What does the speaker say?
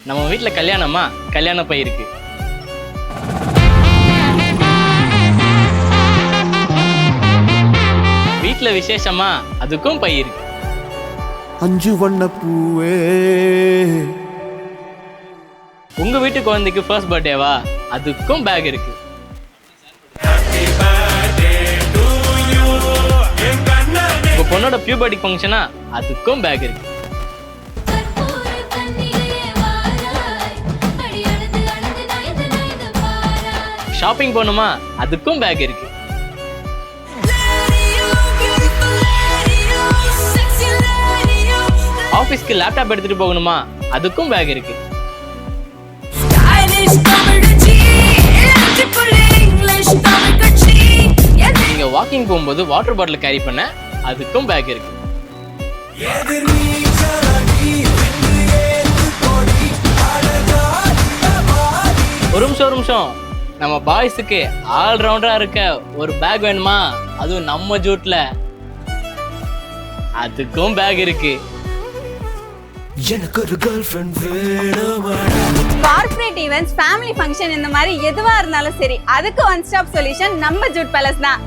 நம்ம வீட்டில் கல்யாணமா, கல்யாண பை இருக்கு. வீட்டில் விசேஷமா, அதுக்கும் பை இருக்கு. 5 வண்ண பூவே. உங்க வீட்டு குழந்தைக்கு ஃபர்ஸ்ட் பர்த்டேவா, அதுக்கும் பேக் இருக்கு. உங்க பொண்ணோட பியூபர்ட்டி ஃபங்க்ஷனா, அதுக்கும் பேக் இருக்கு. ஷாப்பிங் போகணுமா, அதுக்கும் பேக் இருக்கு. ஆஃபீஸ்க்கு லேப்டாப் எடுத்துட்டு போகணுமா, அதுக்கும் பேக் இருக்கு. நீங்க வாக்கிங் போகும்போது வாட்டர் பாட்டில் கேரி பண்ண, அதுக்கும் பேக் இருக்கு. ஒரு நிமிஷம், நம்ம பாய்ஸுக்கு ஆல்ரவுண்டரா இருக்க ஒரு பேக் வேணுமா, அதுவும் நம்ம ஜூட்ல, அதுக்கும் பேக் இருக்கு. எனக்கு ஒரு கேர்ள் ஃப்ரெண்ட் வேணுமா. கார்ப்பரேட் ஈவென்ட்ஸ், ஃபேமிலி ஃபங்க்ஷன் இந்த மாதிரி எதுவா இருந்தாலும் சரி, அதுக்கு ஒன் ஸ்டாப் சொல்யூஷன் நம்ம ஜூட் பேலஸ் தான்.